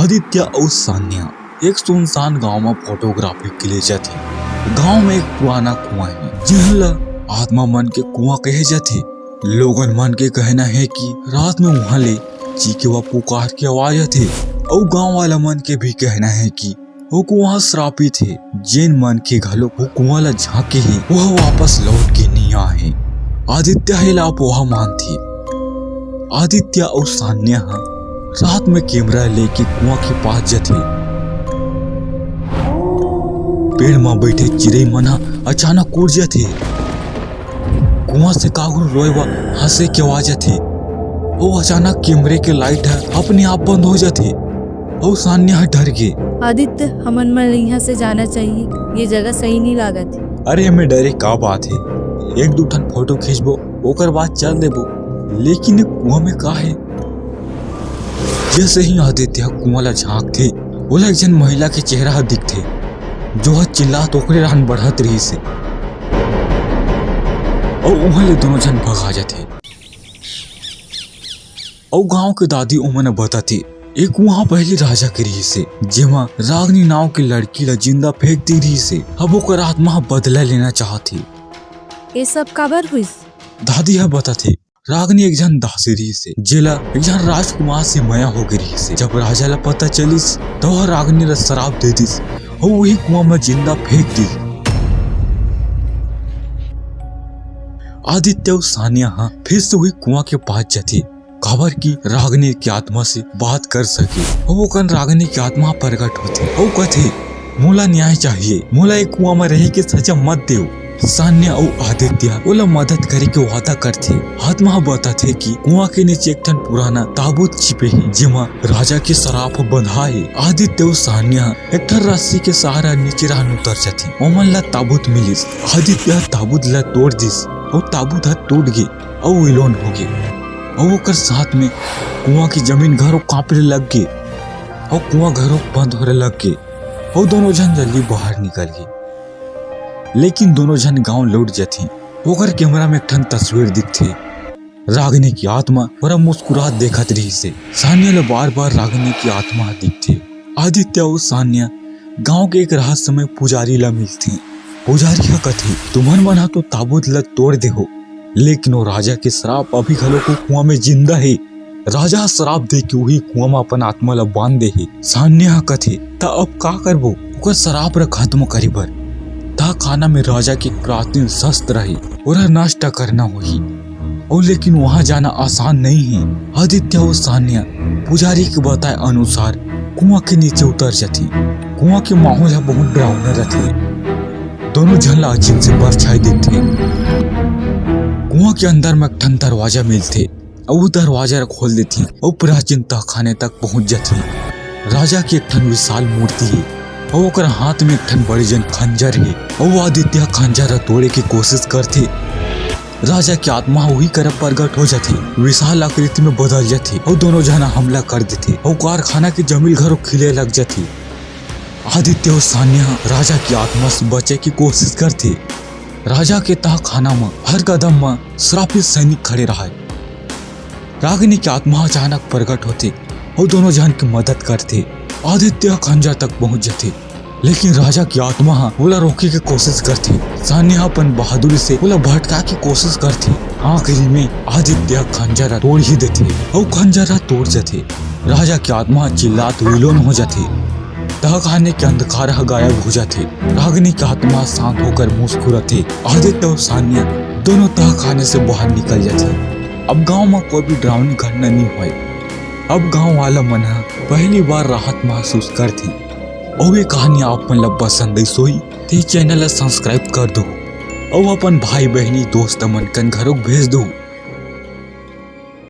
आदित्य और सान्या एक सुनसान गांव में फोटोग्राफी के लिए जाते। गांव में एक पुराना कुआं है जिहला आत्मा मन के कुआं कहे जाते। लोगन मन के कहना है कि रात में वहाँ ले चीखे व पुकार की आवाज आती और गांव वाला मन के भी कहना है कि वो कुआं श्रापित है। जिन मन के घलो वो कुआं ला झांके है वह वापस लौट के नहीं आए। आदित्य है लापरवाह मान थी। आदित्य और सान्या रात में कैमरा लेके कुआं के पास जाते। पेड़ में बैठे चिड़ै मना अचानक उड़ जाते। कुआं से कागुर रोए व हंसे की आवाज आती। वो अचानक कैमरे के लाइट अपने आप बंद हो जाते और सान्या डर गए। आदित्य हमन मन यहाँ से जाना चाहिए, ये जगह सही नहीं लागत। अरे हमें डरे का बात है, एक दो ठन फोटो खींचबो ओकर बाद चल देबो, लेकिन कुआं में का है। जैसे ही आदित्य कुआं ला झांकते ओला एक जन महिला के चेहरा दिखते जो चिल्लात ओकरे रहन बढ़त रही से और वहाँ ले दोनों जन भगा जाते। और गांव के दादी उमने बताती एक वहाँ पहले राजा के रही से जेमा रागनी नाव की लड़की ला जिंदा फेंक दी रही से। अब ओकर आत्मा बदला लेना चाहती। ये सब काबर हुई? दादी है बताते रागनी एक जन दासी रही से जेला एक जन राजकुमार से माया हो गई रही से। जब राजा ला पता चलिस तो वह रागनी ला शराब दे दिस और वही कुआं में जिंदा फेंक दी। आदित्य और सान्या फिर से वही कुआं के पास जाती खबर की रागनी की आत्मा से बात कर सके। और वो कन रागनी की आत्मा प्रकट होती और कहते मोला न्याय चाहिए, मोला एक कुआं में रह के सजा मत दो। सान्या और आदित्य ओला मदद करे के वादा करते। आत्मा बताते कि कुआं के नीचे एक ठन पुराना ताबूत छिपे है जिमा राजा के सराफ बंधा है। आदित्य और सान्या एक ठन रस्सी के सहारा नीचे रहन उतर जाती। ओमन ला ताबूत मिलिस। आदित्य ताबूत ला तोड़ दिस और ताबूत टूट गए और विलोन हो गए। और ओकर साथ में कुआं की जमीन घरों कांपने लग गई और कुआं घरों बंद होने लग गए और दोनों जन जल्दी बाहर निकल गए। लेकिन दोनों जन गांव लौट जाती। ओकर कैमरा में एक ठन तस्वीर दिखती। रागनी की आत्मा बड़ा मुस्कुरात देखत रही से। सान्या ले बार बार रागनी की आत्मा दिखती। आदित्य और सान्या गांव के एक रहस्यमय पुजारी ला मिलती। पुजारी का कथे तुम्हार मन तो ताबूत ला तोड़ दे हो, लेकिन वो राजा के श्राप अभी घलो को कुआं में जिंदा है। राजा श्राप दे के वही कुआं में अपन आत्मा ला बांध दे है। सान्या कथे ता अब का करबो ओकर श्राप रा खत्म करी बर ता खाना में राजा के प्राचीन शस्त्र है और नष्ट करना होही। और लेकिन वहाँ जाना आसान नहीं है। आदित्य और सान्या पुजारी के बताए अनुसार कुआं के नीचे उतर जाती। कुआं के माहौल बहुत डरावना रहते। दोनों झल्ला अजीब से परछाई दिखते। कुआं के अंदर में एक ठन दरवाजा मिलते और वो दरवाजा खोल देती और प्राचीन तहखाने तक पहुंच जाती। राजा की एक ठन विशाल मूर्ति है और ओकर हाथ में एक ठन बड़ी जन खंजर है और वो आदित्य खंजर तोड़े की कोशिश करते। राजा की आत्मा वही कर प्रकट हो जाती, विशाल आकृति में बदल जाती और दोनों जना हमला कर देते और कारखाना की जमीन घरों खिले लग जाती। आदित्य और सान्या राजा की आत्मा से बचे की कोशिश करते। राजा के तहखाना में हर कदम में श्रापित सैनिक खड़े रहे। रागिनी की आत्मा अचानक प्रकट होती और दोनों जन की मदद करते। आदित्य खंजर तक पहुंच जाते, लेकिन राजा की आत्मा बोला रोके की कोशिश करती। सान्या अपन बहादुरी से बोला भटका की कोशिश करती। आखिरी में आदित्य खंजर तोड़ ही देते और खंजर तोड़ जाते। राजा की आत्मा चिल्लात विलोन हो जाती। तहखाने के अंधकार गायब हो जाते। रागिनी की आत्मा शांत होकर मुस्कुराते। आदित्य और सान्या दोनों तहखाने से बाहर निकल जाते। अब गांव में कोई भी डरावनी घटना नहीं हुई। अब गांव वाला मन पहली बार राहत महसूस करती। और ये कहानी आप मन ला पसंद आई सोई तो चैनल ला सब्सक्राइब कर दो और अपन भाई बहनी दोस्त मन कन घरों भेज दो।